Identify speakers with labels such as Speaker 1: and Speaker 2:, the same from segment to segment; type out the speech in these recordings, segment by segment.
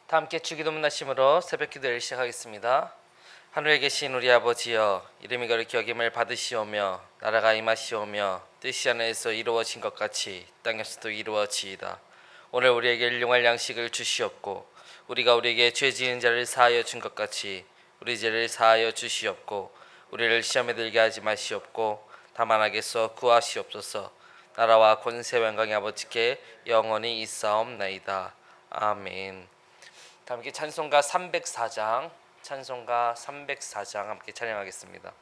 Speaker 1: 다 함께 주기도 문나심으로 새벽 기도를 시작하겠습니다. 하늘에 계신 우리 아버지여, 이름이 거룩히 여김을 받으시오며 나라가 임하시오며 뜻이 하늘에서 이루어진 것 같이 땅에서도 이루어지이다. 오늘 우리에게 일용할 양식을 주시옵고 우리가 우리에게 죄 지은 자를 사하여 준 것 같이 우리 죄를 사하여 주시옵고 우리를 시험에 들게 하지 마시옵고 다만 악에서 구하시옵소서. 나라와 권세와 영광이 아버지께 영원히 있사옵나이다. 아멘. 다 함께 찬송가 304장 함께 찬양하겠습니다.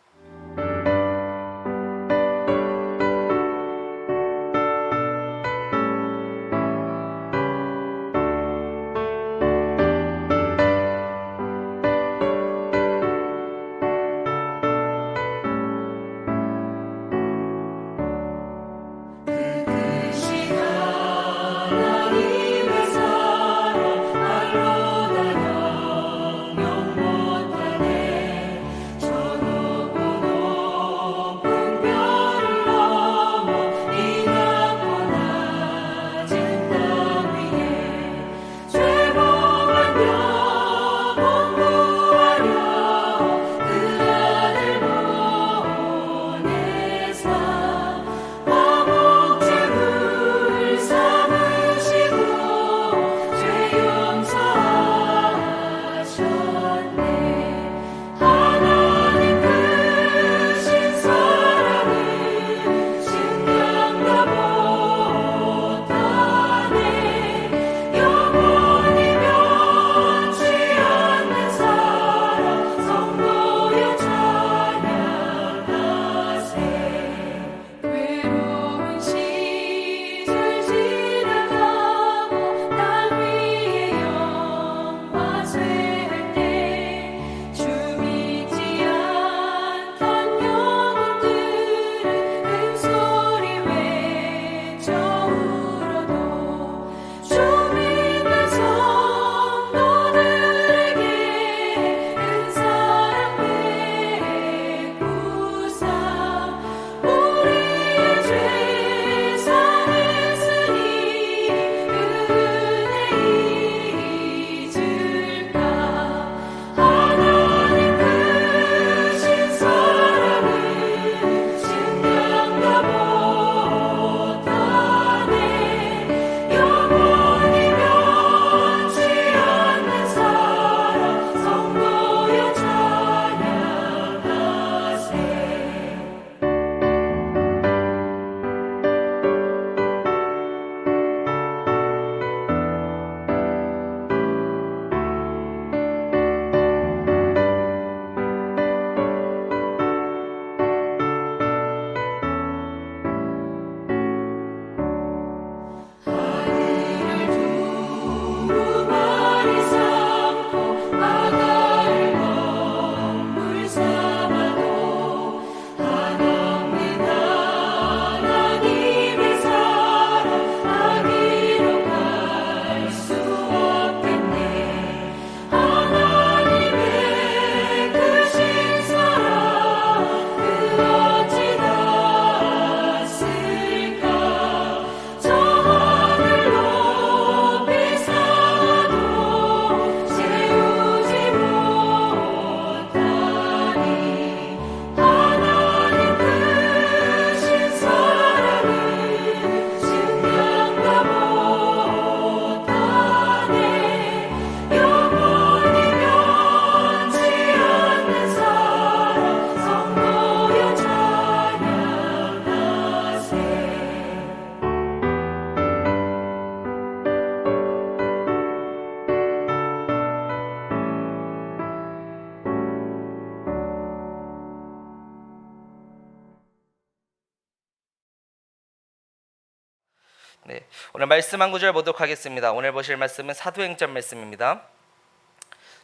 Speaker 1: 네, 오늘 말씀 한 구절 보도록 하겠습니다. 오늘 보실 말씀은 사도행전 말씀입니다.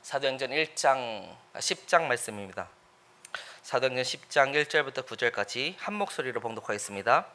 Speaker 1: 사도행전 10장 말씀입니다. 사도행전 10장 1절부터 9절까지 한 목소리로 봉독하겠습니다.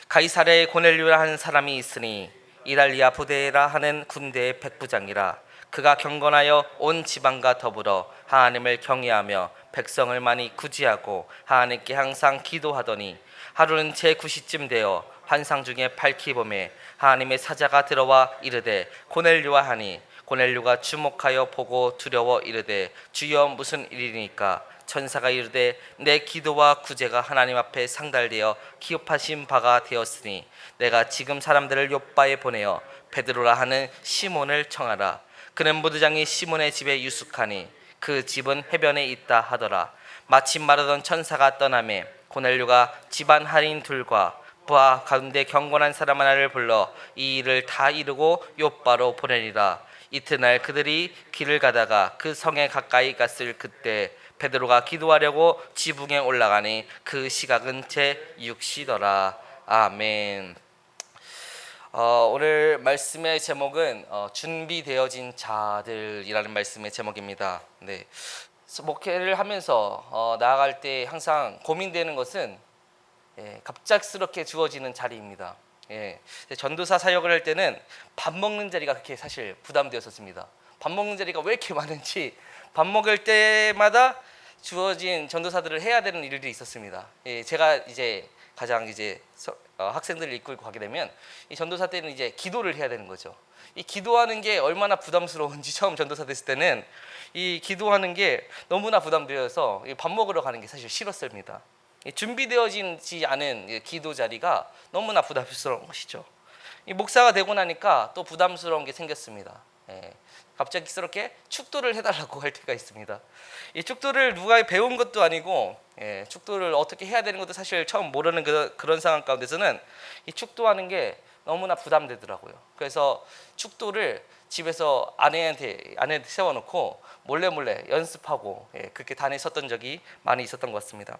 Speaker 1: 가이사랴에 고넬료라 하는 사람이 있으니 이달리아 부데라 하는 군대의 백부장이라. 그가 경건하여 온 지방과 더불어 하나님을 경외하며 백성을 많이 구제하고 하나님께 항상 기도하더니 하루는 제9시쯤 되어 환상 중에 밝히 보매 하나님의 사자가 들어와 이르되 고넬료와 하니 고넬료가 주목하여 보고 두려워 이르되 주여 무슨 일이니까? 천사가 이르되 내 기도와 구제가 하나님 앞에 상달되어 기업하신 바가 되었으니 내가 지금 사람들을 요바에 보내어 베드로라 하는 시몬을 청하라. 그는 무드장이 시몬의 집에 유숙하니 그 집은 해변에 있다 하더라. 마침 말하던 천사가 떠나매 고넬료가 집안 할인 둘과 부하 가운데 경건한 사람 하나를 불러 이 일을 다 이루고 요바로 보내리라. 이튿날 그들이 길을 가다가 그 성에 가까이 갔을 그때 베드로가 기도하려고 지붕에 올라가니 그 시각은 제6시더라. 아멘. 오늘 말씀의 제목은 준비되어진 자들이라는 말씀의 제목입니다. 네. 목회를 하면서 나아갈 때 항상 고민되는 것은 갑작스럽게 주어지는 자리입니다. 전도사 사역을 할 때는 밥 먹는 자리가 그렇게 사실 부담되었었습니다. 밥 먹는 자리가 왜 이렇게 많은지 밥 먹을 때마다 주어진 전도사들을 해야 되는 일들이 있었습니다. 제가 이제 가장 이제 학생들을 이끌고 가게 되면 이 전도사 때는 이제 기도를 해야 되는 거죠. 이 기도하는 게 얼마나 부담스러운지 처음 전도사 됐을 때는 이 기도하는 게 너무나 부담되어서 밥 먹으러 가는 게 사실 싫었습니다. 준비되어지지 않은 기도 자리가 너무나 부담스러운 것이죠. 이 목사가 되고 나니까 또 부담스러운 게 생겼습니다. 갑작스럽게 축도를 해달라고 할 때가 있습니다. 이 축도를 누가 배운 것도 아니고 축도를 어떻게 해야 되는 것도 사실 처음 모르는 그런 상황 가운데서는 이 축도하는 게 너무나 부담되더라고요. 그래서 축도를 집에서 아내한테 세워놓고 몰래 연습하고 그렇게 단에 섰던 적이 많이 있었던 것 같습니다.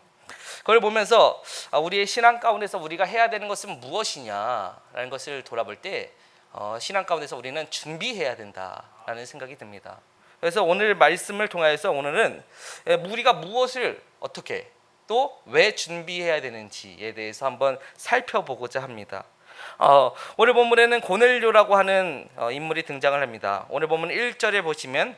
Speaker 1: 그걸 보면서 우리의 신앙 가운데서 우리가 해야 되는 것은 무엇이냐라는 것을 돌아볼 때 신앙 가운데서 우리는 준비해야 된다라는 생각이 듭니다. 그래서 오늘 말씀을 통해서 오늘은 우리가 무엇을 어떻게 또 왜 준비해야 되는지에 대해서 한번 살펴보고자 합니다. 오늘 본문에는 고넬료라고 하는 인물이 등장을 합니다. 오늘 본문 1절에 보시면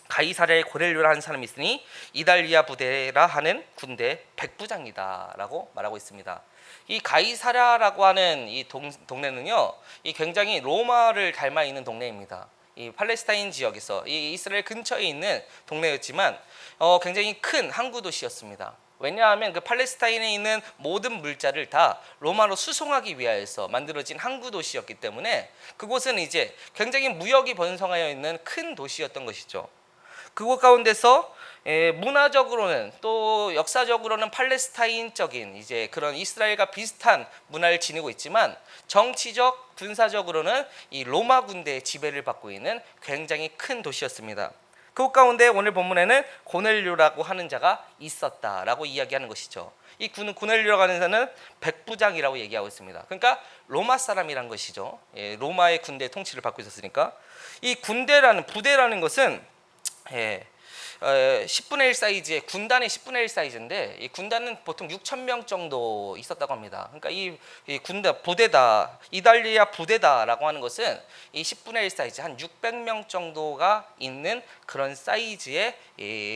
Speaker 1: 가이사랴에 고넬료라는 사람이 있으니 이달리아 부대라 하는 군대 백부장이다라고 말하고 있습니다. 이 가이사랴라고 하는 이 동네는요, 이 굉장히 로마를 닮아 있는 동네입니다. 이 팔레스타인 지역에서 이 이스라엘 근처에 있는 동네였지만 굉장히 큰 항구 도시였습니다. 왜냐하면 그 팔레스타인에 있는 모든 물자를 다 로마로 수송하기 위하여서 만들어진 항구 도시였기 때문에 그곳은 이제 굉장히 무역이 번성하여 있는 큰 도시였던 것이죠. 그곳 가운데서 문화적으로는 또 역사적으로는 팔레스타인적인 이제 그런 이스라엘과 비슷한 문화를 지니고 있지만 정치적 군사적으로는 이 로마 군대의 지배를 받고 있는 굉장히 큰 도시였습니다. 그곳 가운데 오늘 본문에는 고넬료라고 하는 자가 있었다라고 이야기하는 것이죠. 이 고넬료라고 하는 자는 백부장이라고 얘기하고 있습니다. 그러니까 로마 사람이란 것이죠. 로마의 군대 통치를 받고 있었으니까 이 군대라는 부대라는 것은 10분의 1 사이즈의 군단의 10분의 1 사이즈인데 이 군단은 보통 6,000명 정도 있었다고 합니다. 그러니까 이 군대 부대다, 이달리아 부대다라고 하는 것은 이 10분의 1 사이즈 한 600명 정도가 있는 그런 사이즈의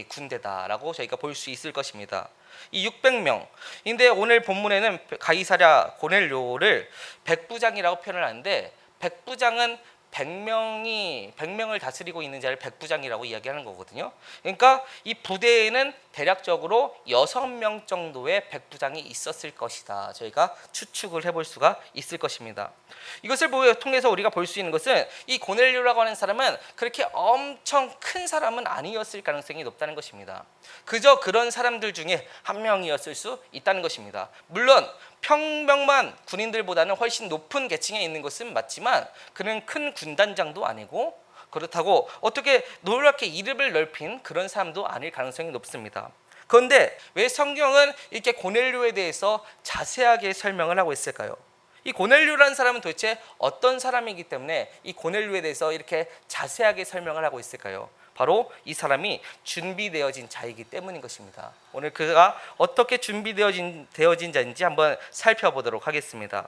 Speaker 1: 군대다라고 저희가 볼 수 있을 것입니다. 이 600명. 근데 오늘 본문에는 가이사랴 고넬료를 백부장이라고 표현을 하는데 백부장은 100명을 다스리고 있는 자를 백부장이라고 이야기하는 거거든요. 그러니까 이 부대에는 대략적으로 6명 정도의 백부장이 있었을 것이다. 저희가 추측을 해볼 수가 있을 것입니다. 이것을 통해서 우리가 볼 수 있는 것은 이 고넬료라고 하는 사람은 그렇게 엄청 큰 사람은 아니었을 가능성이 높다는 것입니다. 그저 그런 사람들 중에 한 명이었을 수 있다는 것입니다. 물론 평범한 군인들보다는 훨씬 높은 계층에 있는 것은 맞지만 그는 큰 군단장도 아니고 그렇다고 어떻게 놀랍게 이름을 넓힌 그런 사람도 아닐 가능성이 높습니다. 그런데 왜 성경은 이렇게 고넬료에 대해서 자세하게 설명을 하고 있을까요? 이 고넬료라는 사람은 도대체 어떤 사람이기 때문에 이 고넬료에 대해서 이렇게 자세하게 설명을 하고 있을까요? 바로 이 사람이 준비되어진 자이기 때문인 것입니다. 오늘 그가 어떻게 준비되어진 자인지 한번 살펴보도록 하겠습니다.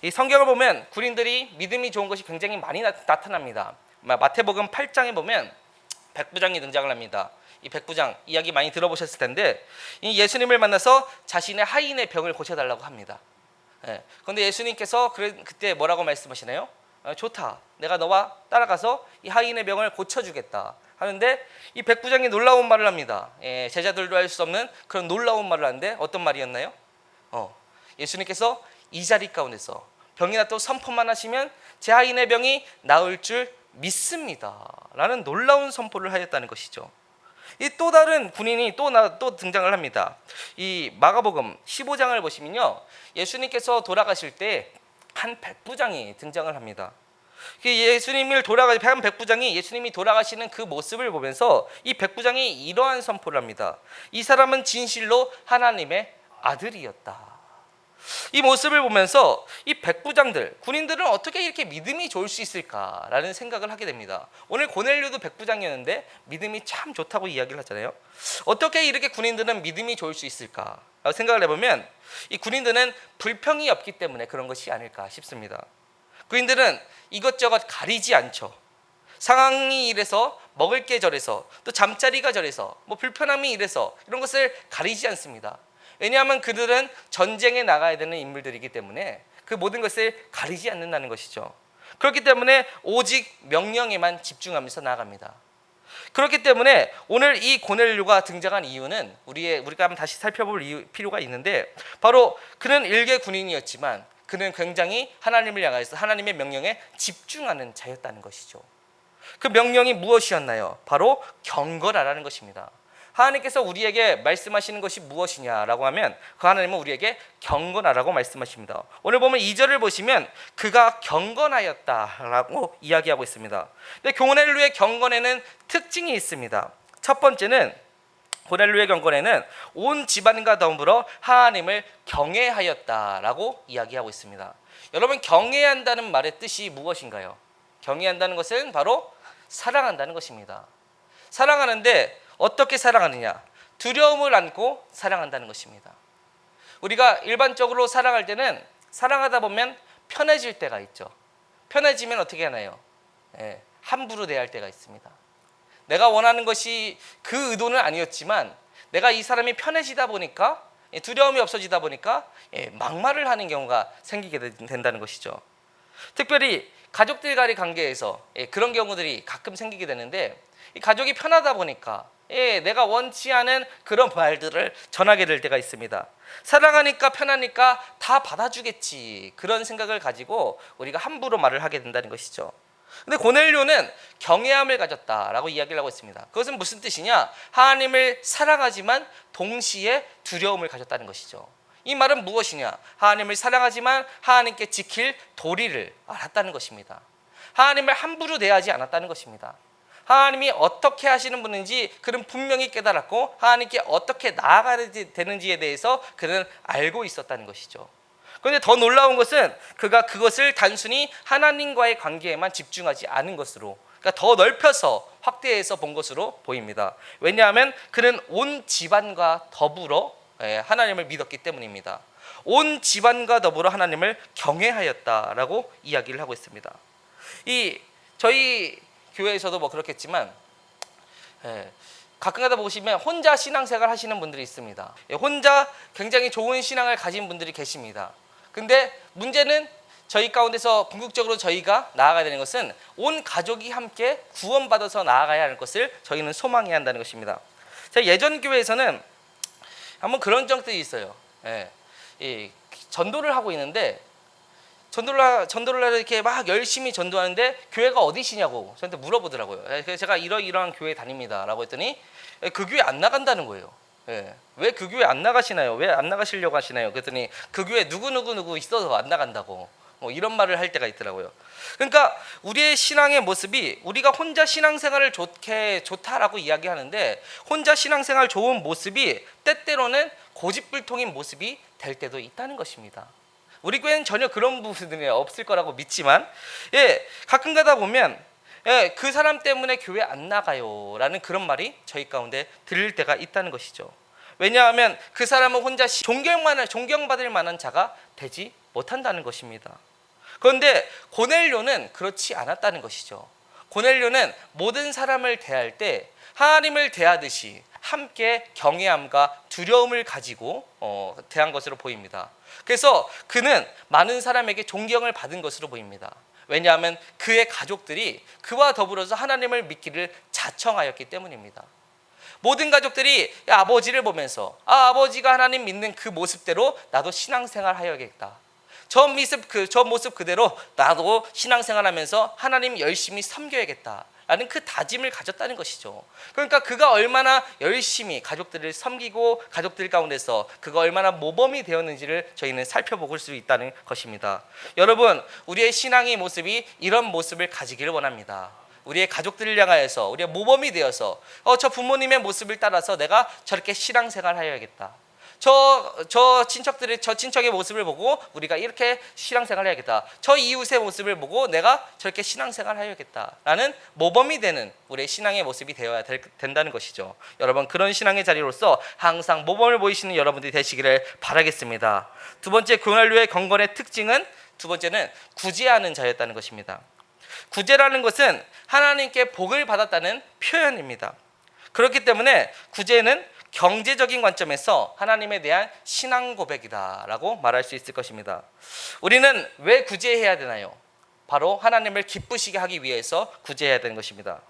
Speaker 1: 이 성경을 보면 군인들이 믿음이 좋은 것이 굉장히 많이 나타납니다. 마태복음 8장에 보면 백부장이 등장을 합니다. 이 백부장 이야기 많이 들어보셨을 텐데 이 예수님을 만나서 자신의 하인의 병을 고쳐달라고 합니다. 그런데 예수님께서 그때 뭐라고 말씀하시나요? 좋다. 내가 너와 따라가서 이 하인의 병을 고쳐주겠다 하는데 이 백부장이 놀라운 말을 합니다. 제자들도 할 수 없는 그런 놀라운 말을 하는데 어떤 말이었나요? 예수님께서 이 자리 가운데서 병이 났다고 선포만 하시면 제 하인의 병이 나을 줄 믿습니다 라는 놀라운 선포를 하였다는 것이죠. 이 또 다른 군인이 또 등장을 합니다. 이 마가복음 15장을 보시면요, 예수님께서 돌아가실 때 한 백부장이 등장을 합니다. 한 백부장이 예수님이 돌아가시는 그 모습을 보면서 이 백부장이 이러한 선포를 합니다. 이 사람은 진실로 하나님의 아들이었다. 이 모습을 보면서 이 백부장들, 군인들은 어떻게 이렇게 믿음이 좋을 수 있을까라는 생각을 하게 됩니다. 오늘 고넬료도 백부장이었는데 믿음이 참 좋다고 이야기를 하잖아요. 어떻게 이렇게 군인들은 믿음이 좋을 수 있을까라고 생각을 해보면 이 군인들은 불평이 없기 때문에 그런 것이 아닐까 싶습니다. 군인들은 이것저것 가리지 않죠. 상황이 이래서 먹을 게 저래서 또 잠자리가 저래서 뭐 불편함이 이래서 이런 것을 가리지 않습니다. 왜냐하면 그들은 전쟁에 나가야 되는 인물들이기 때문에 그 모든 것을 가리지 않는다는 것이죠. 그렇기 때문에 오직 명령에만 집중하면서 나아갑니다. 그렇기 때문에 오늘 이 고넬료가 등장한 이유는 우리가 한번 다시 살펴볼 필요가 있는데, 바로 그는 일개 군인이었지만 그는 굉장히 하나님을 향해서 하나님의 명령에 집중하는 자였다는 것이죠. 그 명령이 무엇이었나요? 바로 경건하라는 것입니다. 하나님께서 우리에게 말씀하시는 것이 무엇이냐라고 하면 그 하나님은 우리에게 경건하라고 말씀하십니다. 오늘 보면 2절을 보시면 그가 경건하였다라고 이야기하고 있습니다. 근데 고넬료의 경건에는 특징이 있습니다. 첫 번째는 고넬료의 경건에는 온 집안과 더불어 하나님을 경외하였다라고 이야기하고 있습니다. 여러분, 경외한다는 말의 뜻이 무엇인가요? 경외한다는 것은 바로 사랑한다는 것입니다. 사랑하는데 어떻게 사랑하느냐? 두려움을 안고 사랑한다는 것입니다. 우리가 일반적으로 사랑할 때는 사랑하다 보면 편해질 때가 있죠. 편해지면 어떻게 하나요? 함부로 대할 때가 있습니다. 내가 원하는 것이 그 의도는 아니었지만 내가 이 사람이 편해지다 보니까, 두려움이 없어지다 보니까 막말을 하는 경우가 생기게 된다는 것이죠. 특별히 가족들과의 관계에서 그런 경우들이 가끔 생기게 되는데, 이 가족이 편하다 보니까 내가 원치 않은 그런 말들을 전하게 될 때가 있습니다. 사랑하니까 편하니까 다 받아주겠지, 그런 생각을 가지고 우리가 함부로 말을 하게 된다는 것이죠. 근데 고넬료는 경외함을 가졌다라고 이야기를 하고 있습니다. 그것은 무슨 뜻이냐? 하나님을 사랑하지만 동시에 두려움을 가졌다는 것이죠. 이 말은 무엇이냐? 하나님을 사랑하지만 하나님께 지킬 도리를 알았다는 것입니다. 하나님을 함부로 대하지 않았다는 것입니다. 하나님이 어떻게 하시는 분인지 그는 분명히 깨달았고 하나님께 어떻게 나아가야 되는지에 대해서 그는 알고 있었다는 것이죠. 그런데 더 놀라운 것은 그가 그것을 단순히 하나님과의 관계에만 집중하지 않은 것으로, 그러니까 더 넓혀서 확대해서 본 것으로 보입니다. 왜냐하면 그는 온 집안과 더불어 하나님을 믿었기 때문입니다. 온 집안과 더불어 하나님을 경외하였다라고 이야기를 하고 있습니다. 저희 교회에서도 뭐 그렇겠지만 가끔가다 보시면 혼자 신앙생활 하시는 분들이 있습니다. 혼자 굉장히 좋은 신앙을 가진 분들이 계십니다. 근데 문제는 저희 가운데서 궁극적으로 저희가 나아가야 되는 것은 온 가족이 함께 구원받아서 나아가야 하는 것을 저희는 소망해야 한다는 것입니다. 예전 교회에서는 한번 그런 적들이 있어요. 전도를 하고 있는데 전도를 이렇게 막 열심히 전도하는데 교회가 어디시냐고 저한테 물어보더라고요. 그래서 제가 이러이러한 교회 다닙니다라고 했더니 그 교회 안 나간다는 거예요. 왜 그 교회 안 나가시나요? 왜 안 나가시려고 하시나요? 그랬더니 그 교회 누구 있어서 안 나간다고 이런 말을 할 때가 있더라고요. 그러니까 우리의 신앙의 모습이, 우리가 혼자 신앙생활을 좋다라고 이야기하는데 혼자 신앙생활 좋은 모습이 때때로는 고집불통인 모습이 될 때도 있다는 것입니다. 우리 교회는 전혀 그런 부분들이 없을 거라고 믿지만 가끔 가다 보면 그 사람 때문에 교회 안 나가요 라는 그런 말이 저희 가운데 들릴 때가 있다는 것이죠. 왜냐하면 그 사람은 혼자 존경받을 만한 자가 되지 못한다는 것입니다. 그런데 고넬료는 그렇지 않았다는 것이죠. 고넬료는 모든 사람을 대할 때 하나님을 대하듯이 함께 경외함과 두려움을 가지고 대한 것으로 보입니다. 그래서 그는 많은 사람에게 존경을 받은 것으로 보입니다. 왜냐하면 그의 가족들이 그와 더불어서 하나님을 믿기를 자청하였기 때문입니다. 모든 가족들이 아버지를 보면서 아버지가 하나님 믿는 그 모습대로 나도 신앙생활 하여야겠다. 저 모습 그대로 나도 신앙생활하면서 하나님 열심히 섬겨야겠다 라는 그 다짐을 가졌다는 것이죠. 그러니까 그가 얼마나 열심히 가족들을 섬기고 가족들 가운데서 그가 얼마나 모범이 되었는지를 저희는 살펴볼 수 있다는 것입니다. 여러분, 우리의 신앙의 모습이 이런 모습을 가지기를 원합니다. 우리의 가족들을 향하여서 우리의 모범이 되어서 저 부모님의 모습을 따라서 내가 저렇게 신앙생활 하여야겠다. 저 친척의 모습을 보고 우리가 이렇게 신앙생활 해야겠다. 저 이웃의 모습을 보고 내가 저렇게 신앙생활 해야겠다 라는 모범이 되는 우리의 신앙의 모습이 되어야 된다는 것이죠. 여러분, 그런 신앙의 자리로서 항상 모범을 보이시는 여러분들이 되시기를 바라겠습니다. 두 번째, 고넬료의 경건의 특징은, 두 번째는 구제하는 자였다는 것입니다. 구제라는 것은 하나님께 복을 받았다는 표현입니다. 그렇기 때문에 구제는 경제적인 관점에서 하나님에 대한 신앙 고백이다라고 말할 수 있을 것입니다. 우리는 왜 구제해야 되나요? 바로 하나님을 기쁘시게 하기 위해서 구제해야 되는 것입니다.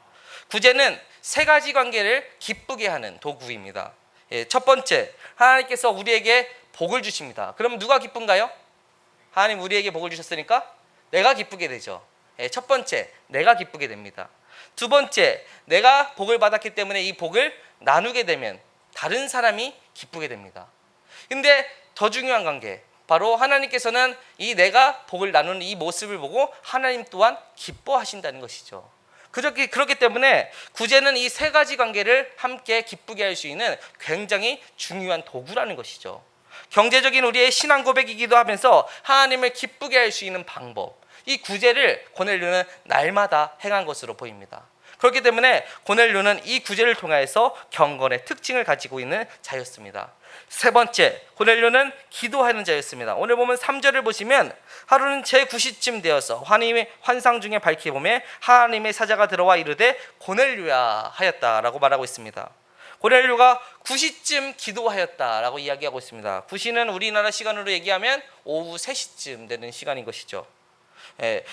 Speaker 1: 구제는 세 가지 관계를 기쁘게 하는 도구입니다. 첫 번째, 하나님께서 우리에게 복을 주십니다. 그럼 누가 기쁜가요? 하나님 우리에게 복을 주셨으니까 내가 기쁘게 되죠. 첫 번째, 내가 기쁘게 됩니다. 두 번째, 내가 복을 받았기 때문에 이 복을 나누게 되면 다른 사람이 기쁘게 됩니다. 근데 더 중요한 관계, 바로 하나님께서는 이 내가 복을 나누는 이 모습을 보고 하나님 또한 기뻐하신다는 것이죠. 그렇기 때문에 구제는 이 세 가지 관계를 함께 기쁘게 할 수 있는 굉장히 중요한 도구라는 것이죠. 경제적인 우리의 신앙 고백이기도 하면서 하나님을 기쁘게 할 수 있는 방법, 이 구제를 고넬료는 날마다 행한 것으로 보입니다. 그렇기 때문에 고넬료는 이 구제를 통해서 경건의 특징을 가지고 있는 자였습니다. 세 번째, 고넬료는 기도하는 자였습니다. 오늘 보면 3절을 보시면 하루는 제9시쯤 되어서 하나님의 환상 중에 밝히보매 하나님의 사자가 들어와 이르되 고넬료야 하였다라고 말하고 있습니다. 고넬료가 9시쯤 기도하였다라고 이야기하고 있습니다. 9시는 우리나라 시간으로 얘기하면 오후 3시쯤 되는 시간인 것이죠.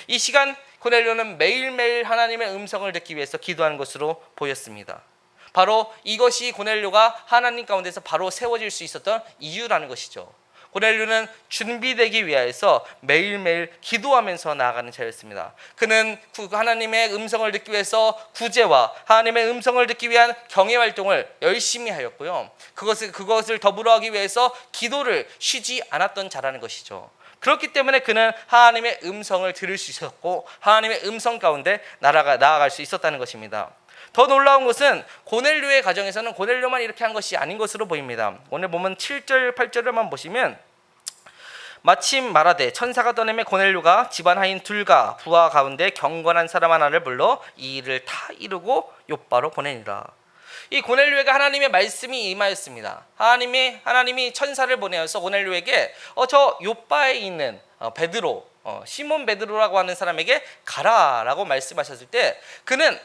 Speaker 1: 이 시간 고넬료는 매일매일 하나님의 음성을 듣기 위해서 기도하는 것으로 보였습니다. 바로 이것이 고넬료가 하나님 가운데서 바로 세워질 수 있었던 이유라는 것이죠. 고넬료는 준비되기 위해서 매일매일 기도하면서 나아가는 자였습니다. 그는 하나님의 음성을 듣기 위해서 구제와 하나님의 음성을 듣기 위한 경외 활동을 열심히 하였고요. 그것을 더불어 하기 위해서 기도를 쉬지 않았던 자라는 것이죠. 그렇기 때문에 그는 하나님의 음성을 들을 수 있었고 하나님의 음성 가운데 나아갈 수 있었다는 것입니다. 더 놀라운 것은 고넬료의 가정에서는 고넬료만 이렇게 한 것이 아닌 것으로 보입니다. 오늘 보면 7절 8절을만 보시면 마침 말하되 천사가 떠내매 고넬료가 집안 하인 둘과 부하 가운데 경건한 사람 하나를 불러 이 일을 다 이루고 욥바로 보내니라. 이 고넬료에게 하나님의 말씀이 임하였습니다. 하나님이 천사를 보내어서 고넬료에게 저 욥바에 있는 베드로, 시몬 베드로라고 하는 사람에게 가라라고 말씀하셨을 때 그는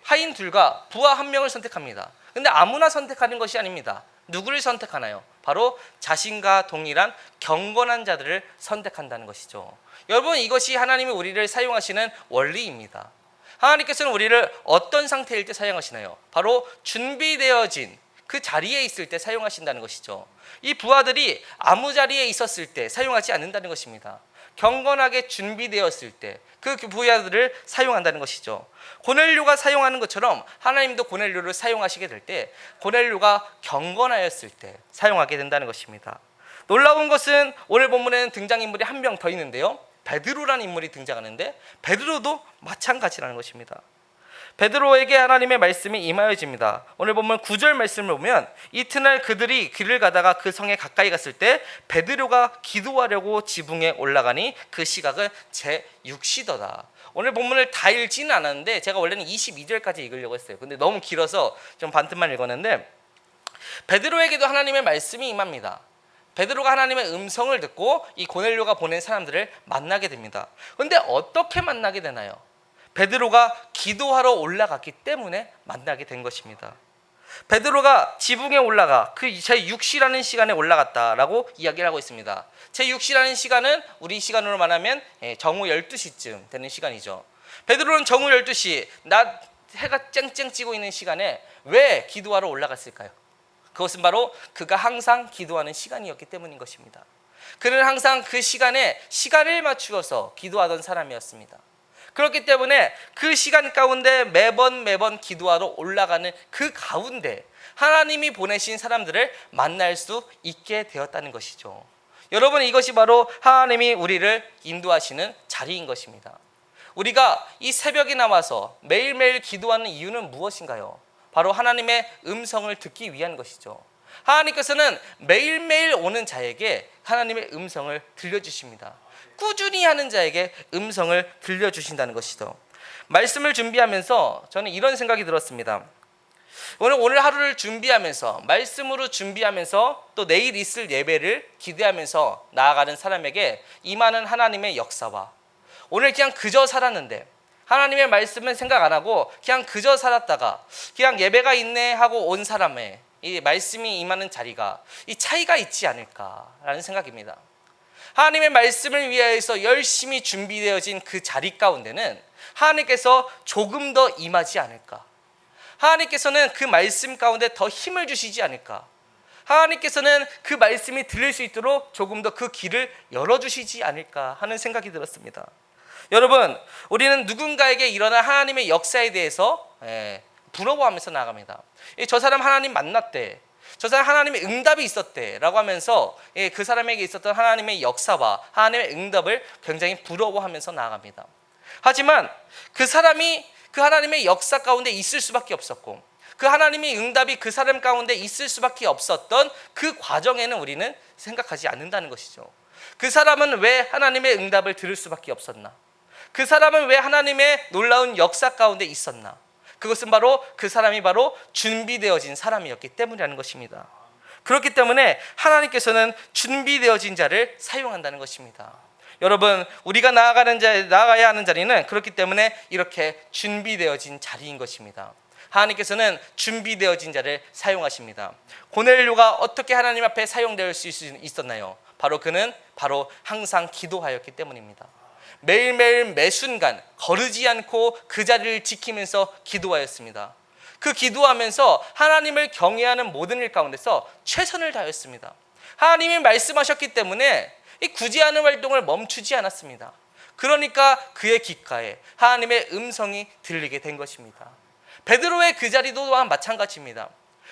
Speaker 1: 하인 둘과 부하 한 명을 선택합니다. 근데 아무나 선택하는 것이 아닙니다. 누구를 선택하나요? 바로 자신과 동일한 경건한 자들을 선택한다는 것이죠. 여러분, 이것이 하나님이 우리를 사용하시는 원리입니다. 하나님께서는 우리를 어떤 상태일 때 사용하시나요? 바로 준비되어진 그 자리에 있을 때 사용하신다는 것이죠. 이 부하들이 아무 자리에 있었을 때 사용하지 않는다는 것입니다. 경건하게 준비되었을 때 그 부하들을 사용한다는 것이죠. 고넬료가 사용하는 것처럼 하나님도 고넬료를 사용하시게 될 때 고넬료가 경건하였을 때 사용하게 된다는 것입니다. 놀라운 것은 오늘 본문에는 등장인물이 한 명 더 있는데요, 베드로라는 인물이 등장하는데 베드로도 마찬가지라는 것입니다. 베드로에게 하나님의 말씀이 임하여집니다. 오늘 보면 9절 말씀을 보면 이튿날 그들이 길을 가다가 그 성에 가까이 갔을 때 베드로가 기도하려고 지붕에 올라가니 그 시각은 제6시더라. 오늘 본문을 다 읽지는 않았는데 제가 원래는 22절까지 읽으려고 했어요. 근데 너무 길어서 좀 반틈만 읽었는데 베드로에게도 하나님의 말씀이 임합니다. 베드로가 하나님의 음성을 듣고 이 고넬료가 보낸 사람들을 만나게 됩니다. 그런데 어떻게 만나게 되나요? 베드로가 기도하러 올라갔기 때문에 만나게 된 것입니다. 베드로가 지붕에 올라가 그 제6시라는 시간에 올라갔다라고 이야기를 하고 있습니다. 제6시라는 시간은 우리 시간으로 말하면 정오 12시쯤 되는 시간이죠. 베드로는 정오 12시 낮 해가 쨍쨍 찌고 있는 시간에 왜 기도하러 올라갔을까요? 그것은 바로 그가 항상 기도하는 시간이었기 때문인 것입니다. 그는 항상 그 시간에 시간을 맞추어서 기도하던 사람이었습니다. 그렇기 때문에 그 시간 가운데 매번 기도하러 올라가는 그 가운데 하나님이 보내신 사람들을 만날 수 있게 되었다는 것이죠. 여러분, 이것이 바로 하나님이 우리를 인도하시는 자리인 것입니다. 우리가 이 새벽에 나와서 매일매일 기도하는 이유는 무엇인가요? 바로 하나님의 음성을 듣기 위한 것이죠. 하나님께서는 매일매일 오는 자에게 하나님의 음성을 들려주십니다. 꾸준히 하는 자에게 음성을 들려주신다는 것이죠. 말씀을 준비하면서 저는 이런 생각이 들었습니다. 오늘 하루를 준비하면서 말씀으로 준비하면서 또 내일 있을 예배를 기대하면서 나아가는 사람에게 임하는 하나님의 역사와 오늘 그냥 그저 살았는데 하나님의 말씀은 생각 안 하고 그냥 그저 살았다가 그냥 예배가 있네 하고 온 사람의 이 말씀이 임하는 자리가 이 차이가 있지 않을까라는 생각입니다. 하나님의 말씀을 위하여서 열심히 준비되어진 그 자리 가운데는 하나님께서 조금 더 임하지 않을까. 하나님께서는 그 말씀 가운데 더 힘을 주시지 않을까. 하나님께서는 그 말씀이 들릴 수 있도록 조금 더 그 길을 열어주시지 않을까 하는 생각이 들었습니다. 여러분, 우리는 누군가에게 일어난 하나님의 역사에 대해서 부러워하면서 나아갑니다. 저 사람 하나님 만났대, 저 사람 하나님의 응답이 있었대 라고 하면서 그 사람에게 있었던 하나님의 역사와 하나님의 응답을 굉장히 부러워하면서 나아갑니다. 하지만 그 사람이 그 하나님의 역사 가운데 있을 수밖에 없었고 그 하나님의 응답이 그 사람 가운데 있을 수밖에 없었던 그 과정에는 우리는 생각하지 않는다는 것이죠. 그 사람은 왜 하나님의 응답을 들을 수밖에 없었나? 그 사람은 왜 하나님의 놀라운 역사 가운데 있었나? 그것은 바로 그 사람이 바로 준비되어진 사람이었기 때문이라는 것입니다. 그렇기 때문에 하나님께서는 준비되어진 자를 사용한다는 것입니다. 여러분, 우리가 나아가야 하는 자리는 그렇기 때문에 이렇게 준비되어진 자리인 것입니다. 하나님께서는 준비되어진 자를 사용하십니다. 고넬료가 어떻게 하나님 앞에 사용될 수 있었나요? 바로 그는 항상 기도하였기 때문입니다. 매일매일 매순간 거르지 않고 그 자리를 지키면서 기도하였습니다. 그 기도하면서 하나님을 경외하는 모든 일 가운데서 최선을 다했습니다. 하나님이 말씀하셨기 때문에 이 구제하는 활동을 멈추지 않았습니다. 그러니까 그의 귓가에 하나님의 음성이 들리게 된 것입니다. 베드로의 그 자리도 또한 마찬가지입니다.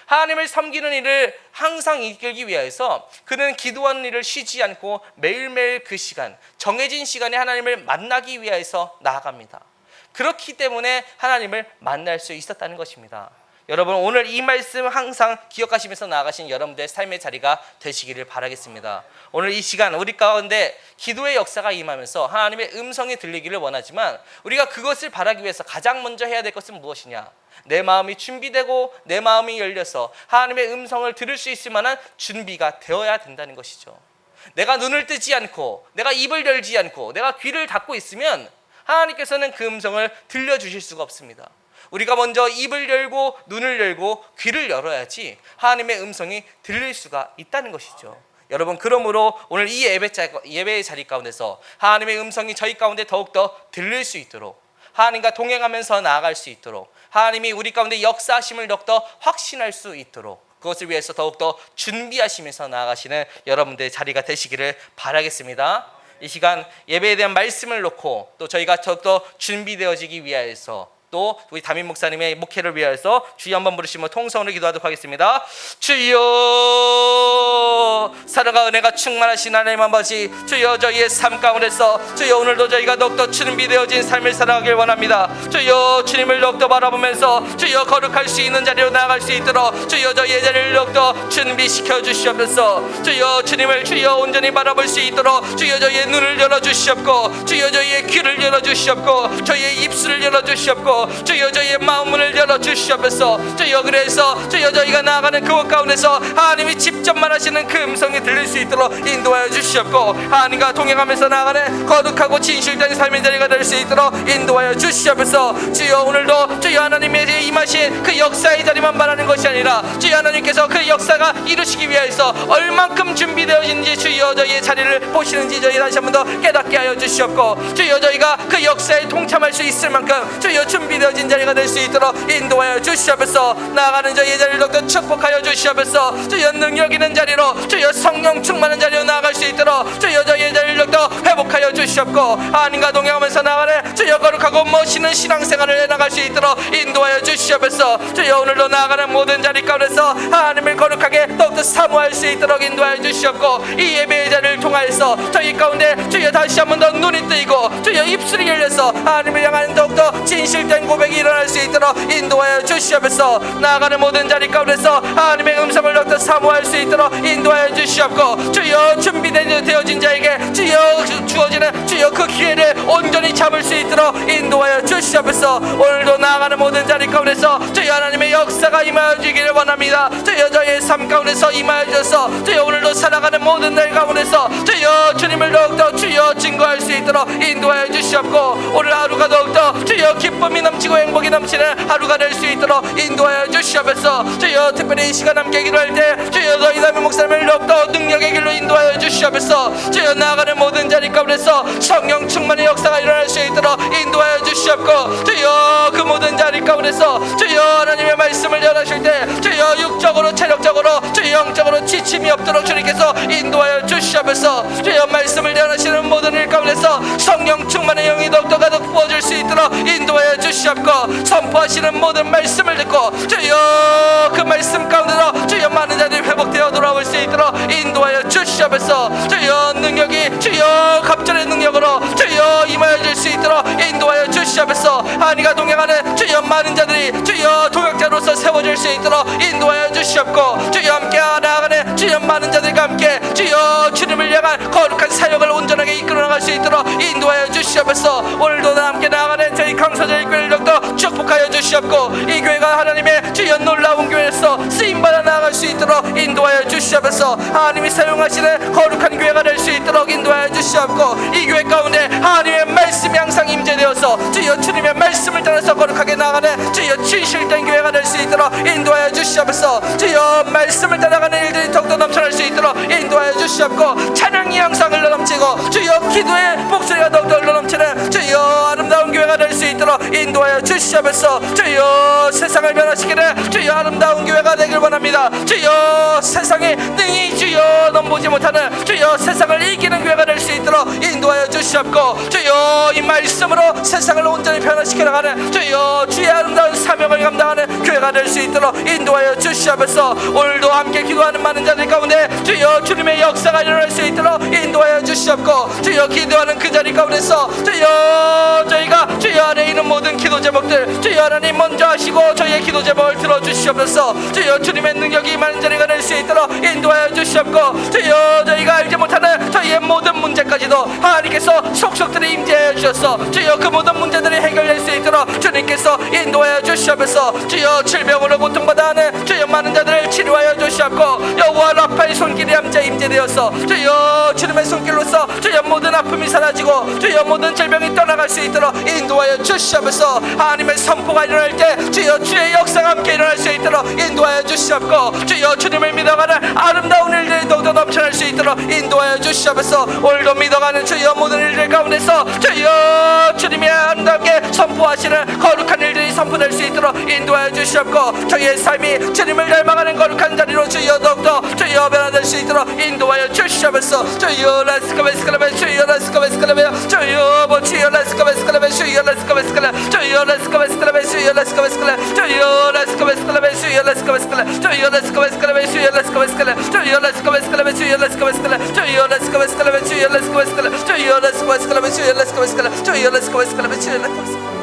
Speaker 1: 하나님을 섬기는 일을 항상 이끌기 위해서 그는 기도하는 일을 쉬지 않고 매일매일 그 시간, 정해진 시간에 하나님을 만나기 위해서 나아갑니다. 그렇기 때문에 하나님을 만날 수 있었다는 것입니다. 여러분, 오늘 이 말씀 항상 기억하시면서 나아가신 여러분들의 삶의 자리가 되시기를 바라겠습니다. 오늘 이 시간 우리 가운데 기도의 역사가 임하면서 하나님의 음성이 들리기를 원하지만 우리가 그것을 바라기 위해서 가장 먼저 해야 될 것은 무엇이냐? 내 마음이 준비되고 내 마음이 열려서 하나님의 음성을 들을 수 있을 만한 준비가 되어야 된다는 것이죠. 내가 눈을 뜨지 않고 내가 입을 열지 않고 내가 귀를 닫고 있으면 하나님께서는 그 음성을 들려주실 수가 없습니다. 우리가 먼저 입을 열고 눈을 열고 귀를 열어야지 하나님의 음성이 들릴 수가 있다는 것이죠. 여러분, 그러므로 오늘 이 예배의 자리 가운데서 하나님의 음성이 저희 가운데 더욱더 들릴 수 있도록 하나님과 동행하면서 나아갈 수 있도록 하나님이 우리 가운데 역사하심을 더욱더 확신할 수 있도록 그것을 위해서 더욱더 준비하시면서 나아가시는 여러분들의 자리가 되시기를 바라겠습니다. 이 시간 예배에 대한 말씀을 놓고 또 저희가 더욱더 준비되어지기 위하여서 또 우리 담임 목사님의 목회를 위하여서 주여 한번 부르시며 통성으로 기도하도록 하겠습니다. 주여, 사랑과 은혜가 충만하신 하나님 아버지, 주여 저희의 삶 가운데서 주여 오늘도 저희가 더욱더 준비되어진 삶을 살아가길 원합니다. 주여 주님을 더욱더 바라보면서 주여 거룩할 수 있는 자리로 나아갈 수 있도록 주여 저희의 자리를 더욱더 준비시켜 주시옵소서. 주여 주님을 주여 온전히 바라볼 수 있도록 주여 저희의 눈을 열어주시옵고 주여 저희의 귀를 열어주시옵고 저희의 입술을 열어주시옵고 주여 저희의 마음문을 열어주시옵소서. 주여 그래서 주여 저희가 나아가는 그곳 가운데서 하나님이 직접 말하시는 그 음성이 들릴 수 있도록 인도하여 주시옵고, 하나님과 동행하면서 나아가는 거룩하고 진실된 삶의 자리가 될 수 있도록 인도하여 주시옵소서. 주여 오늘도 주여 하나님의 임하신 그 역사의 자리만 말하는 것이 아니라 주여 하나님께서 그 역사가 이루시기 위해서 얼만큼 준비되어진지 주여 저희의 자리를 보시는지 저희 다시 한 번 더 깨닫게 하여 주시옵고, 주여 저희가 그 역사에 동참할 수 있을 만큼 주여 준비되어진 자리가 될 수 있도록 인도하여 주시옵소서. 나아가는 저희의 자리를 더욱더 축복하여 주시옵소서. 주여 능력 있는 자리로 주여 성령 충만한 자리로 나아갈 수 있도록 주여 저희의 자리를 더욱더 회복하여 주시옵고, 하나님과 동행하면서 나아가는 주여 거룩하고 멋있는 신앙생활을 해나갈 수 있도록 인도하여 주시옵소서. 주여 오늘도 나아가는 모든 자리 가운데서 하나님을 거룩하게 더욱더 사모할 수 있도록 인도하여 주시옵고, 이 예배의 자리를 통하여서 저희 가운데 주여 다시 한 번 더 눈이 뜨이고 주여 입술이 열려서 하나님을 향하는 더욱더 진실된 고백이 일어날 수 있도록 인도하여 주시옵소서. 나아가는 모든 자리 가운데서 하나님의 음성을 더욱더 사모할 수 있도록 인도하여 주시옵고, 주여 준비되어진 자에게 주여 주어지는 주여 그 기회를 온전히 잡을 수 있도록 인도하여 주시옵소서. 오늘도 나아가는 모든 자리 가운데서 주여 하나님의 역사가 임하여 주기를 원합니다. 주여 저희의 삶 가운데서 임하여 주셔서 주여 오늘도 살아가는 모든 날 가운데서 주여 주님을 더욱더 주여 증거할 수 있도록 인도하여 주시옵고, 오늘 하루가 더욱더 주여 기쁨이 넘치고 행복이 넘치는 하루가 될 수 있도록 인도하여 주시옵소서. 주여 특별히 이 시간 함께 기도할 때 주여 저희 담임 목사님을 더욱더 능력의 길로 인도하여 주시옵소서. 주여 나아가는 모든 자리 가운데서 성령 충만의 역사가 일어날 수 있도록 인도하여 주시옵고, 주여 그 모든 자리 가운데서 주여 하나님의 말씀을 전하실 때 주여 육적으로 체력적으로 주여 영적으로 지침이 없도록 주님께서 인도하여 주시옵소서. 주여 말씀을 전하시는 모든 일 가운데서 성령 충만의 영이 더욱더 가득 부어질 수 있도록 인도하여 주시옵고, 선포하시는 모든 말씀을 듣고 주여 그 말씀 가운데로 주여 많은 자들이 회복되어 돌아올 수 있도록 인도하여 주시옵소서. 주여 능력이 주여 갑절의 능력으로 주여 임하여 줄 수 있도록 인도하여 주시옵소서. 하나님과 동행하는 주여 많은 자들이 주여 동역자로서 세워질 수 있도록 인도하여 주시옵고, 주여 함께 나아가는 주여 많은 자들과 함께 주여 주님을 향한 거룩한 사역을 온전하게 이끌어 나갈 수 있도록 인도하여 주시옵소서. 오늘도 함께 나아가는 저희 강서저희 교회를 더욱더 축복하여 주시옵고, 이 교회가 하나님의 주여 놀라운 교회에서 쓰임받아 나아갈 수 있도록 인도하여 주시옵소서. 하나님이 사용하시는 거룩한 교회가 될 수 있도록 인도하여 주시옵고, 이 교회 가운데 하나님의 말씀이 항상 임재되어서 주여 주님의 말씀을 따라서 거룩하게 나아가는 주여 진실된 교회가 될 수 있도록 인도하여 주시옵소서. 주여 말씀을 따라가는 일들이 더욱더 넘쳐날 수 있도록 인도하여 주시옵고, 찬양이 항상 흘러넘치고 주여 기도의 목소리가 더욱더 흘러넘치는 주여 아름다운 교회가 될 수 있도록 인도하여 주시옵소서. 주여 세상을 변화시키는 주여 아름다운 교회가 되길 원합니다. 주여 세상에 능히 주여 넘보지 못하는 주여 세상을 이기는 교회가 될 수 있도록 인도하여 주시옵고, 주여 이 말씀으로 세상을 온전히 변화시켜 나가는 주여 주의 아름다운 사명을 감당하는 교회가 될 수 있도록 인도하여 주시옵소서. 오늘도 함께 기도하는 많은 자들 가운데 주여 주님의 역사가 일어날 수 있도록 인도하여 주시옵고, 주여 기도하는 그 자리 가운데서 주여 저희가 주여 안에 있는 모든 기도 제목들 주여 하나님 먼저 하시고 저희의 기도 제목을 들어주시옵소서. 주여 주님의 능력이 임하는 자리가 될 수 있도록 인도하여 주시옵고, 주여 저희가 알지 못하는 저희의 모든 문제까지도 하나님께서 속속들이 임재하여 주셔서 주여 그 모든 문제들이 해결될 수 있도록 주님께서 인도하여 주시옵소서. 주여 질병으로 고통받아 하는 주여 많은 자들을 치료하여 주시옵고, 여호와 라파의 손길이 함께 임재되어서 주여 주님의 손길로서 주여 모든 아픔이 사라지고 주여 모든 질병이 떠나갈 수 있도록 인도하여 주시옵소서. 하나님의 선포가 일어날 때 주여 주의 역사가 함께 일어날 수 있도록 인도하여 주시옵고, 주여 주님을 믿어가는 아름다운 일들이 더욱더 넘쳐날 수 있도록 인도하여 주시옵소서. 오늘도 믿어가는 주여 모든 일들 가운데서 주여 주님이 아름답게 선포하시는 거룩한 일들이 선포될 수 있도록 인도하여 주시옵고, 저희의 삶이 주님을 닮아가는 거룩한 자리로 주여 더욱더 주여 변화될 수 있도록 인도하여 주시옵소서. 주여 라스카베스카라베 주여 라스카베스카라베 주여 뭐 주여 라스카베스카라베 주여 라스카베스카라 주여 라스카베스카라베 주여 라스카베스카라 주여 라스카베스카라베 주여 라스카베스카라 주여 라스카베스카라베 주여 라스카베스카라 주여 라스카베스카라베 주여 라스카베스카라 주여 라스카베스카라베 주여 라스카베스카라 주여 라스카베스카라베 주여 라스카베스카라 주여 라스카베스카라베 주여 라스카베스카라